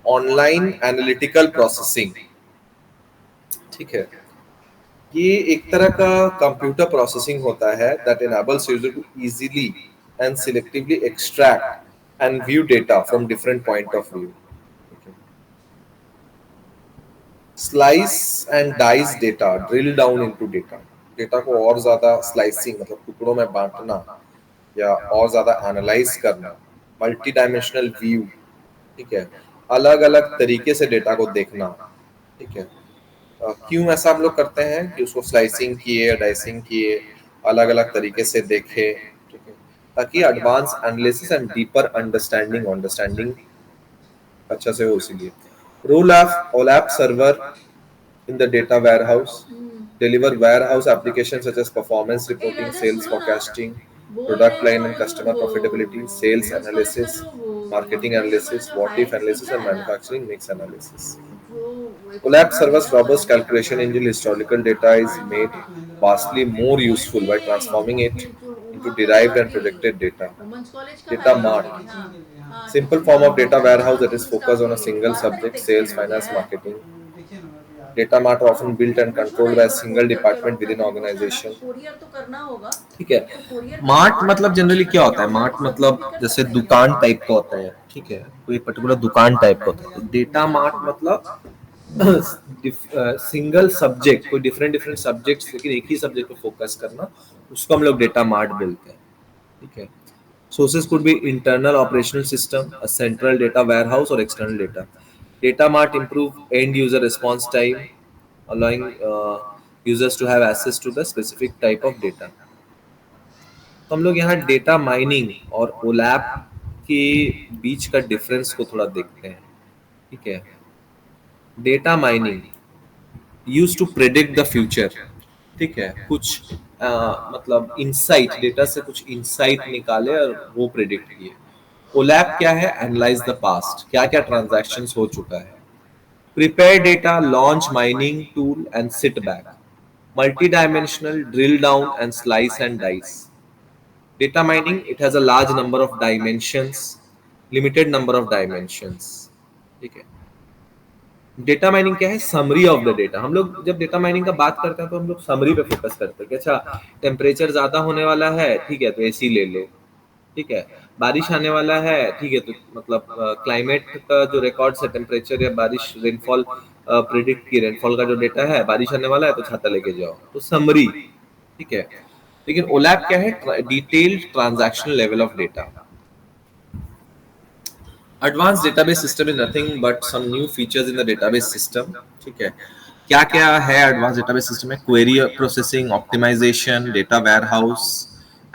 online analytical processing. ठीक है, ये एक तरह का कंप्यूटर प्रोसेसिंग होता है that enables user to easily and selectively extract and view data from different point of view. Slice and dice data, drill down into data. Data को और ज्यादा स्लाइसिंग मतलब टुकड़ों में बांटना या और ज्यादा एनालाइज करना। मल्टी डायमेंशनल व्यू, ठीक है, अलग अलग तरीके से डेटा को देखना। ठीक है, क्यों ऐसा हम लोग करते हैं कि उसको स्लाइसिंग किए, डाइसिंग किए, अलग अलग तरीके से देखे, ठीक है, ताकि advance analysis and deeper understanding अच्छा से हो। इसीलिए role of OLAP server in the data warehouse, deliver warehouse applications such as performance reporting, sales forecasting, product line and customer profitability, sales analysis, marketing analysis, what if analysis and manufacturing mix analysis। OLAP servers robust calculation engine, historical data is made vastly more useful by transforming it into derived and predicted data। Data mart, simple form of data warehouse that is focused on a single subject, sales, finance, marketing। Data mart are often built and controlled by a single department within organization। ठीक है, mart मतलब generally क्या होता है? Mart मतलब जैसे दुकान type का होता है, ठीक है, कोई पर्टिकुलर दुकान टाइप का होता है। तो डेटा मार्ट मतलब सिंगल सब्जेक्ट, कोई डिफरेंट डिफरेंट सब्जेक्ट्स लेकिन एक ही सब्जेक्ट पे फोकस करना, उसको हम लोग डेटा मार्ट बोलते हैं। ठीक है, sources could be internal operational system, a central data warehouse or external data। Data mart improve end user response time, allowing users to have access to the specific type of data। तो हम लोग यहाँ data mining और ओलैप के बीच का difference को थोड़ा देखते हैं। ठीक है, data mining use to predict the future. ठीक है, कुछ मतलब इनसाइट, डेटा से कुछ इनसाइट निकाले और वो प्रेडिक्ट किए। ओलैप क्या है? एनालाइज द पास्ट, क्या क्या ट्रांजैक्शंस हो चुका है। Prepare data, launch mining tool and sit back. Multi dimensional, drill down and slice and dice. Data mining, it has a large number of dimensions, limited number of dimensions। ठीक है, data mining क्या है? Summary of the data. हम लोग जब data mining का बात करते हैं तो हम लोग समरी पे फोकस करते हैं कि अच्छा टेम्परेचर ज्यादा होने वाला है, ठीक है, तो एसी ले लो। ठीक है, बारिश आने वाला है, ठीक है, तो मतलब क्लाइमेट का जो रिकॉर्ड्स है, टेम्परेचर या बारिश, रेनफॉल प्रिडिक्ट की, रेनफॉल का जो डेटा है, बारिश आने वाला है तो छाता लेके जाओ, तो समरी। ठीक है, लेकिन ओलैप क्या है? Detailed transactional level of data. Advanced database system is nothing but some new features in the database system। ठीक है, क्या क्या है एडवांस डेटाबेस सिस्टम में? Query processing, optimisation, data warehouse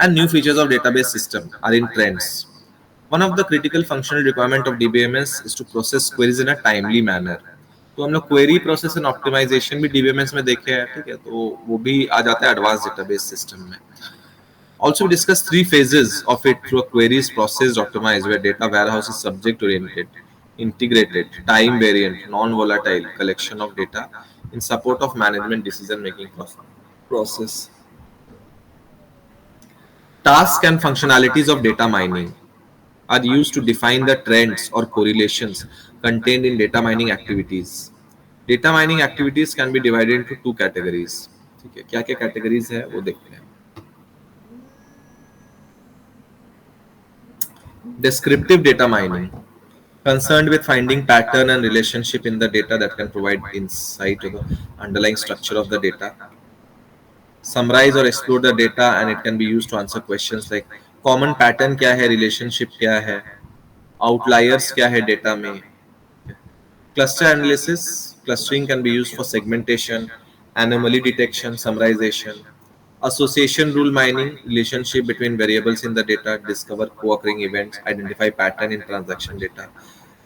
and new features of database system are in trends. One of the critical functional requirement of DBMS is to process queries in a timely manner. तो हम लोग query process and optimisation भी DBMS में देखे हैं, ठीक है, तो वो भी आ जाता है एडवांस डेटाबेस सिस्टम में. Also, we discuss three phases of it through a queries processed, optimized, where data warehouse is subject oriented, integrated, time variant, non-volatile collection of data in support of management decision making process. Tasks and functionalities of data mining are used to define the trends or correlations contained in data mining activities. Data mining activities can be divided into two categories. ठीक है, क्या क्या categories है वो देखते हैं. Descriptive data mining, concerned with finding pattern and relationship in the data that can provide insight of the underlying structure of the data. Summarize or explore the data and it can be used to answer questions like common pattern क्या है, relationship क्या है, outliers क्या है data में. Cluster analysis, clustering can be used for segmentation, anomaly detection, summarization. Association rule mining, relationship between variables in the data, discover co-occurring events, identify pattern in transaction data.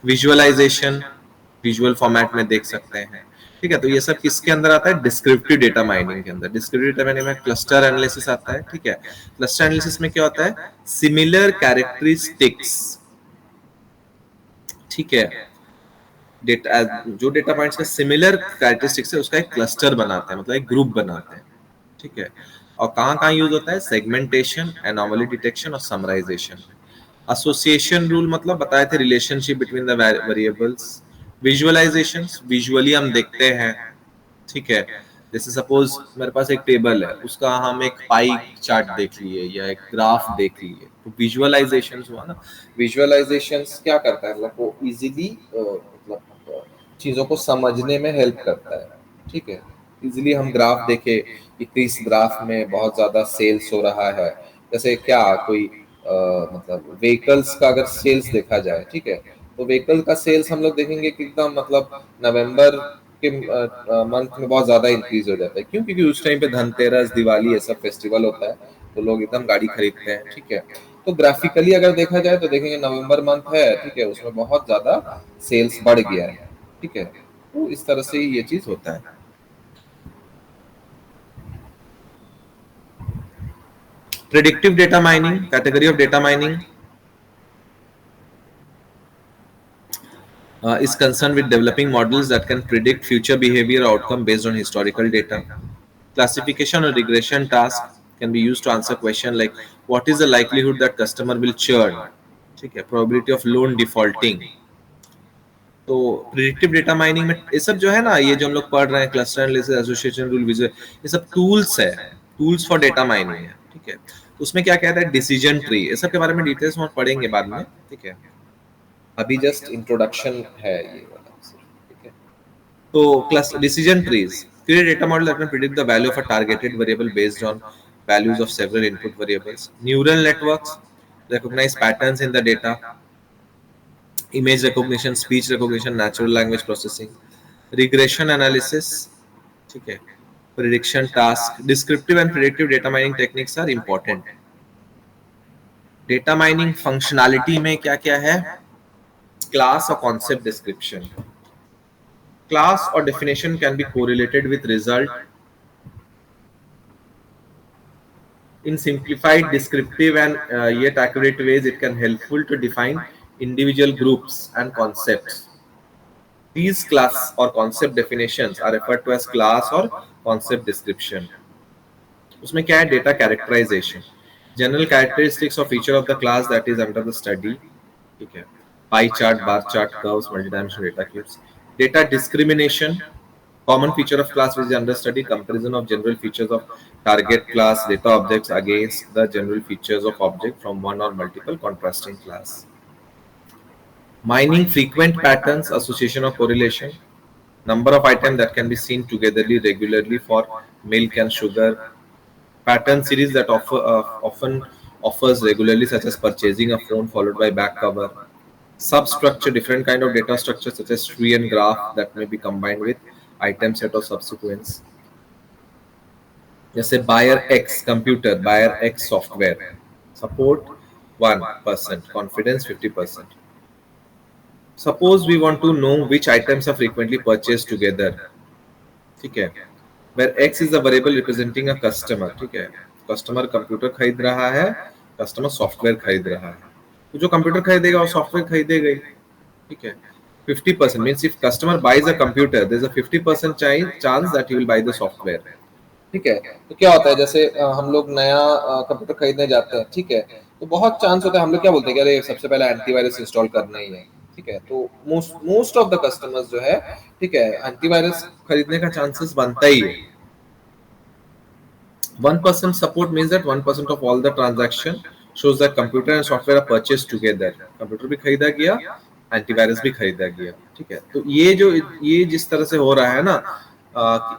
Visualization, visual format में देख सकते हैं. ठीक है, तो ये सब किसके अंदर आता है? डिस्क्रिप्टिव डेटा माइनिंग के अंदर. डिस्क्रिप्टिव डेटा माइनिंग में क्लस्टर एनालिसिस आता है. ठीक है, क्लस्टर एनालिसिस में क्या होता है? सिमिलर कैरेक्टरिस्टिक्स, ठीक है, डेटा जो डेटा पॉइंट्स का सिमिलर कैरेक्टरिस्टिक्स है उसका एक क्लस्टर बनाते हैं, मतलब एक ग्रुप बनाते हैं. ठीक है, और कहाँ कहाँ यूज होता है? सेगमेंटेशन, एनोमली डिटेक्शन और समराइजेशन. एसोसिएशन रूल मतलब बताए थे relationship between the variables. Visualisations, visually हम देखते हैं. ठीक है, जैसे सपोज मेरे पास एक टेबल है, उसका हम एक पाई चार्ट देख लिए या एक ग्राफ देख लिए, तो विजुअलाइजेशंस हुआ ना. विजुअलाइजेशंस क्या करता है? मतलब वो इजीली मतलब चीजों को समझने में हेल्प करता है. ठीक है, इजीली हम ग्राफ देखे कि इस ग्राफ में बहुत ज्यादा सेल्स हो रहा है, जैसे क्या कोई मतलब व्हीकल्स का अगर सेल्स देखा जाए, ठीक है, तो व्हीकल का सेल्स हम लोग देखेंगे कि एकदम मतलब नवंबर के मंथ में बहुत ज्यादा इंक्रीज हो जाता है. क्यों? क्योंकि उस टाइम पे धनतेरस, दिवाली, ये सब फेस्टिवल होता है, तो लोग एकदम गाड़ी खरीदते हैं. ठीक है, तो ग्राफिकली अगर देखा जाए तो देखेंगे नवंबर मंथ है, ठीक है, उसमें बहुत ज्यादा सेल्स बढ़ गया है. ठीक है, तो इस तरह से ये चीज होता है. Predictive data mining, category of data mining is concerned with developing models that can predict future behavior or outcome based on historical data. Classification or regression task can be used to answer question like what is the likelihood that customer will churn, ठीक है, probability of loan defaulting. तो predictive data mining में ये सब जो है ना, ये जो हम लोग पढ़ रहे हैं, cluster analysis, association rule, visual, ये सब टूल्स है, टूल्स फॉर डेटा माइनिंग है. ठीक है, तो उसमें क्या कहता है? डिसीजन ट्री, ये सब के बारे में डिटेल्स में पढ़ेंगे बाद में. ठीक है, अभी जस्ट इंट्रोडक्शन है ये वाला. ठीक है, तो decision trees create a data model that can predict the value of a targeted variable based on values of several input variables. Neural networks recognize patterns in the data. Image recognition, speech recognition, natural language processing. Regression analysis, ठीक है, prediction task. Descriptive and predictive data mining techniques are important. Data mining functionality में क्या क्या है? Class or concept description. Class or definition can be correlated with result. In simplified, descriptive and yet accurate ways, it can helpful to define individual groups and concepts. These class or concept definitions are referred to as class or concept description. उसमें क्या है? Data characterization. General characteristics of feature of the class that is under the study. ठीक है, pie chart, bar chart, curves, multidimensional data cubes. Data discrimination, common feature of class which is under study, comparison of general features of target class data objects against the general features of object from one or multiple contrasting class. Mining frequent patterns, association or correlation, number of items that can be seen togetherly regularly for milk and sugar, pattern series that often offers regularly, such as purchasing a phone followed by back cover. Substructure, different kind of data structures such as tree and graph that may be combined with item set और subsequence. जैसे buyer X computer, buyer X software, support 1%, confidence 50%। Suppose we want to know which items are frequently purchase together, ठीक है, where x is a variable representing a customer, ठीक है, customer computer खरीद रहा है, customer software खरीद रहा है, तो जो कंप्यूटर खरीदेगा वो सॉफ्टवेयर खरीदेगा ही, ठीक है। 50% means if customer buys a computer there is a 50% chance that he will buy the software, ठीक है। तो क्या होता है, जैसे हम लोग नया कंप्यूटर खरीदने जाते हैं, ठीक है, तो बहुत चांस होता है, हम लोग क्या बोलते हैं कि अरे सबसे पहले एंटीवायरस इंस्टॉल करना ही है, ठीक है, तो मोस्ट ऑफ द कस्टमर्स जो है, ठीक है, एंटीवायरस खरीदने का चांसेस बनता ही है। 1% support means that 1% of all the transaction shows that computer and software are purchased together, computer भी खरीदा गया, एंटीवायरस भी खरीदा गया, ठीक है। तो ये जिस तरह से हो रहा है ना,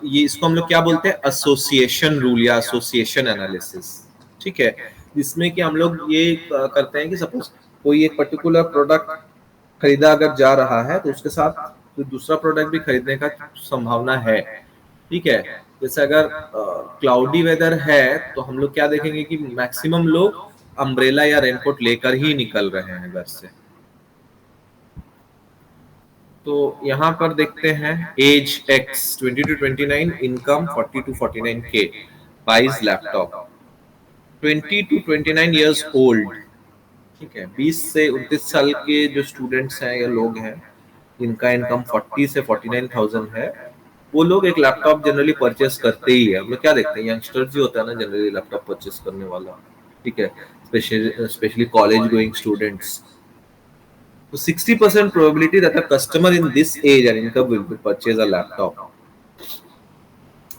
ये इसको हम लोग क्या बोलते हैं, एसोसिएशन रूल या एसोसिएशन एनालिसिस, ठीक है, जिसमें कि हम लोग ये करते हैं कि सपोज कोई एक पर्टिकुलर प्रोडक्ट खरीदा अगर जा रहा है तो उसके साथ तो दूसरा प्रोडक्ट भी खरीदने का संभावना है, ठीक है। जैसे अगर क्लाउडी वेदर है तो हम लोग क्या देखेंगे कि मैक्सिमम लोग अम्ब्रेला या रेनकोट लेकर ही निकल रहे हैं घर से। तो यहाँ पर देखते हैं age X 20 to 29, income 40 to 49K, buys laptop, 20 to 29 years old, ठीक है, 20 से 29 साल के जो स्टूडेंट्स हैं या लोग हैं जिनका इनकम 40 से 49,000 है, वो लोग एक लैपटॉप जनरली परचेस करते ही है। हम लोग क्या देखते हैं, यंगस्टर्स ही होता है ना जनरली लैपटॉप परचेस करने वाला, ठीक है, स्पेशली कॉलेज गोइंग स्टूडेंट्स। तो 60% probability that a customer in this age and income will purchase a laptop.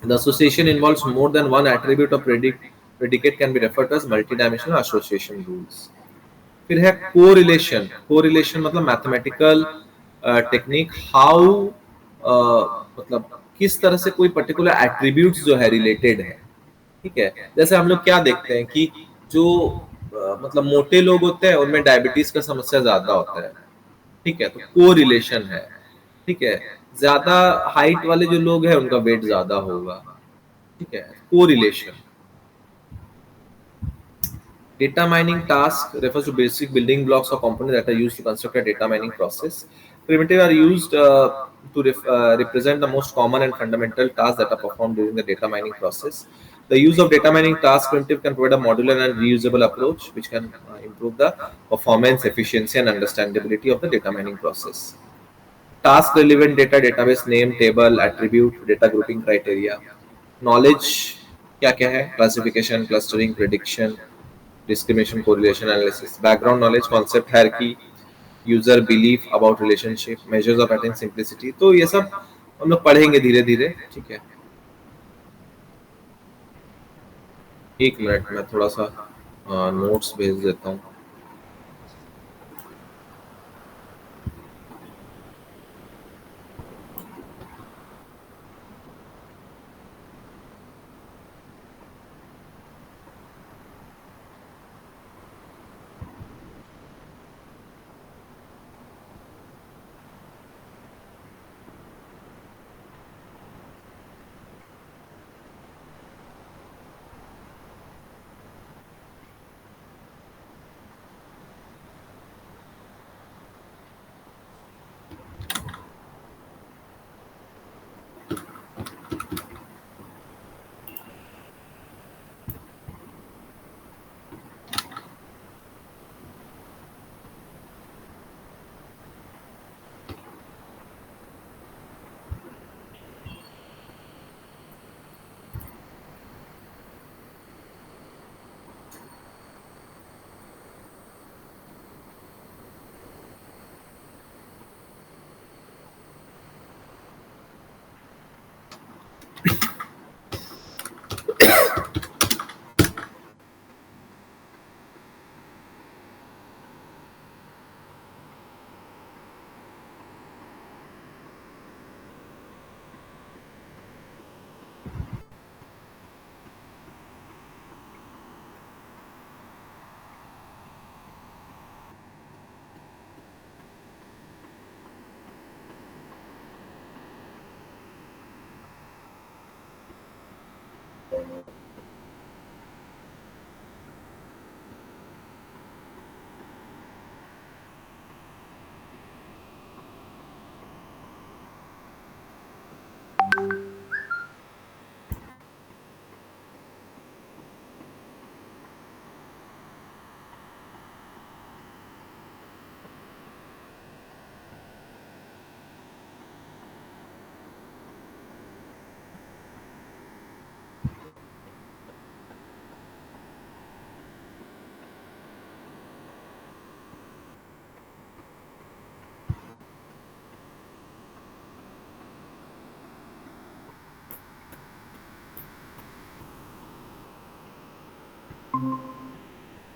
The association involves more than one attribute or predicate can be referred to as multidimensional association rules. फिर है correlation, correlation मतलब mathematical technique, how मतलब किस तरह से कोई particular attributes जो है रिलेटेड है, ठीक है। जैसे हम लोग क्या देखते हैं कि जो मतलब मोटे लोग होते हैं उनमें डायबिटीज का समस्या ज्यादा होता है, ठीक है, तो कोरिलेशन है, ठीक है। ज्यादा हाइट वाले जो लोग हैं उनका वेट ज्यादा होगा, ठीक है, correlation. Data mining task refers to basic building blocks or components that are used to construct a data mining process. Primitive are used to represent the most common and fundamental tasks that are performed during the data mining process. The use of data mining task primitive can provide a modular and reusable approach which can improve the performance, efficiency, and understandability of the data mining process. Task relevant data database name, table, attribute, data grouping criteria. Knowledge क्या क्या है, classification, clustering, prediction, discrimination, correlation analysis, background knowledge, concept hierarchy, user belief about relationship, measures of pattern simplicity। तो ये सब हम लोग पढ़ेंगे धीरे धीरे, ठीक है। एक मिनट मैं थोड़ा सा नोट्स भेज देता हूँ।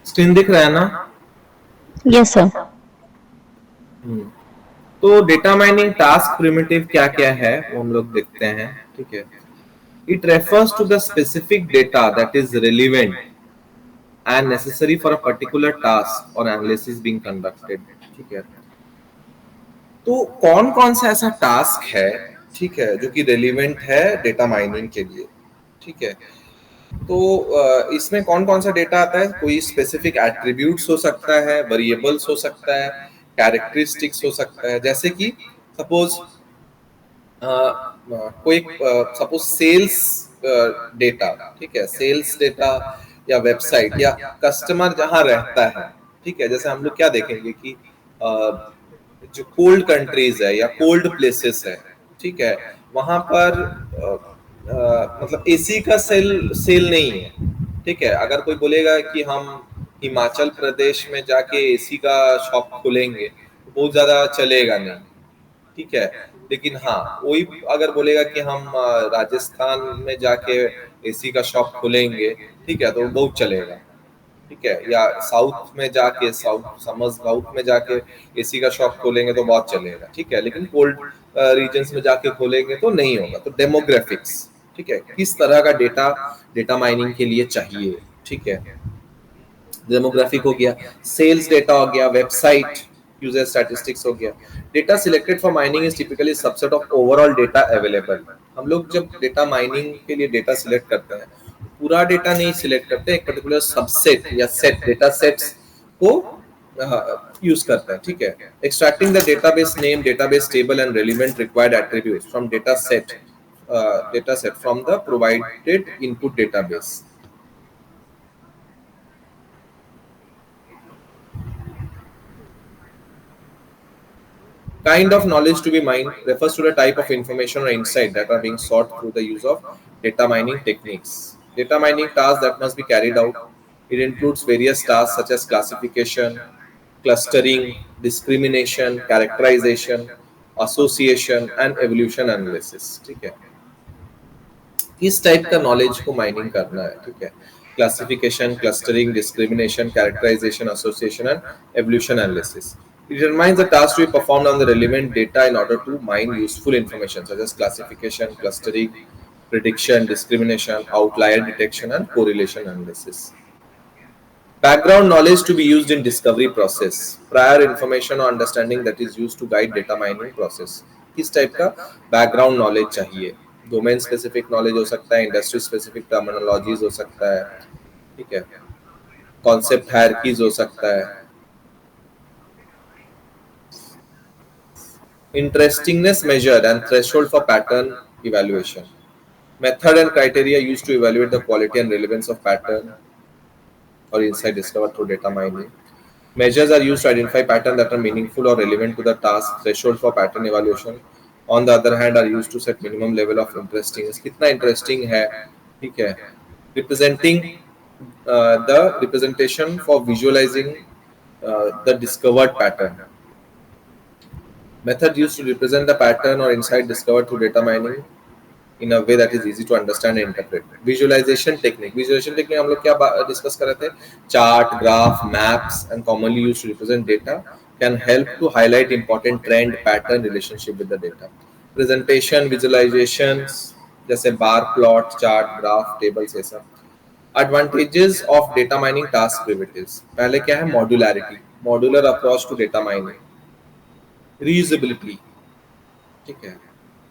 स्क्रीन दिख रहा है ना? Yes sir. तो डेटा माइनिंग टास्क प्रिमिटिव क्या क्या है वो हम लोग देखते हैं, ठीक है। It refers to the specific data that is relevant and necessary for a particular task or analysis being conducted, ठीक है। तो कौन कौन सा ऐसा टास्क है, ठीक है, जो कि रेलिवेंट है डेटा माइनिंग के लिए, ठीक है। तो इसमें कौन कौन सा डेटा आता है? कोई स्पेसिफिक एट्रीब्यूट्स हो सकता है, वेरिएबल्स हो सकता है, कैरेक्टरिस्टिक्स हो सकता है, जैसे कि सपोज कोई सपोज सेल्स डेटा, ठीक है, सेल्स डेटा या वेबसाइट या कस्टमर जहां रहता है, ठीक है। जैसे हम लोग क्या देखेंगे कि जो कोल्ड कंट्रीज है या कोल्ड प्लेसेस है, ठीक है, वहां पर मतलब एसी का सेल सेल नहीं है, ठीक है। अगर कोई बोलेगा कि हम हिमाचल प्रदेश में जाके एसी का शॉप खोलेंगे तो बहुत ज्यादा चलेगा नहीं, ठीक है। लेकिन हाँ, वही अगर बोलेगा कि हम राजस्थान में जाके एसी का शॉप खोलेंगे, ठीक है, तो वो बहुत चलेगा, ठीक है। या साउथ में जाके, साउथ में जाके एसी का शॉप खोलेंगे तो बहुत चलेगा, ठीक है। लेकिन कोल्ड रीजन्स में जाके खोलेंगे तो नहीं होगा। तो डेमोग्राफिक्स, ठीक है, किस तरह का डेटा डेटा माइनिंग के लिए चाहिए, ठीक है। डेमोग्राफिक हो गया, सेल्स डेटा हो गया, वेबसाइट यूजर स्टैटिस्टिक्स हो गया। Data selected for mining is typically subset of overall data available. हम लोग जब डेटा माइनिंग के लिए डेटा सिलेक्ट करते हैं, पूरा डेटा नहीं सिलेक्ट करते, एक पर्टिकुलर सबसेट या सेट, डेटा सेट्स को यूज करते हैं, ठीक है। Extracting the database name, database table and relevant required attributes from data set from the provided input database. Kind of knowledge to be mined refers to the type of information or insight that are being sought through the use of data mining techniques. Data mining tasks that must be carried out. It includes various tasks such as classification, clustering, discrimination, characterization, association, and evolution analysis. ठीक है, किस type का knowledge को mining करना है, ठीक है। Classification, clustering, discrimination, characterization, association and evolution analysis. It determines the task to be performed on the relevant data in order to mine useful information such as classification, clustering, prediction, discrimination, outlier detection, and correlation analysis. Background knowledge to be used in discovery process. Prior information or understanding that is used to guide data mining process. किस type का background knowledge चाहिए? Domain specific knowledge हो सकता है, industry specific terminologies हो सकता है, ठीक है, कॉन्सेप्ट हायरार्कीज हो सकता है। Interestingness measured and threshold for pattern evaluation. Method and criteria used to evaluate the quality and relevance of pattern or insight discovered through data mining. Measures are used to identify patterns that are meaningful or relevant to the task. Threshold for pattern evaluation, on the other hand, are used to set minimum level of interestingness. कितना interesting है, ठीक है, representing the representation for visualizing the discovered pattern. Method used to represent the pattern or insight discovered through data mining in a way that is easy to understand and interpret. Visualization technique. Visualization technique हम लोग क्या discuss कर रहे थे? Chart, graph, maps, and commonly used to represent data can help to highlight important trend, pattern, relationship with the data. Presentation, visualizations, जैसे bar plot, chart, graph, tables, ये सब. Advantages of data mining task primitives. पहले क्या है? Modularity. Modular approach to data mining. Reusability, ठीक है,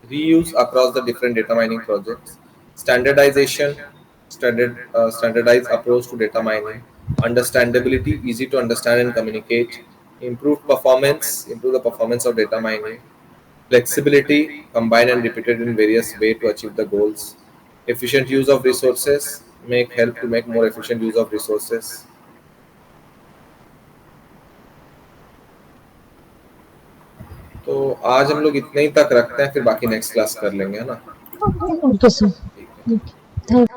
reuse across the different data mining projects. Standardization, standardized approach to data mining. Understandability, easy to understand and communicate. Improve the performance of data mining. flexibility, combine and repeated in various way to achieve the goals, efficient use of resources, help to make more efficient use of resources. तो आज हम लोग इतने ही तक रखते हैं, फिर बाकी नेक्स्ट क्लास कर लेंगे, है ना? Okay, sir. ठीक है। Thank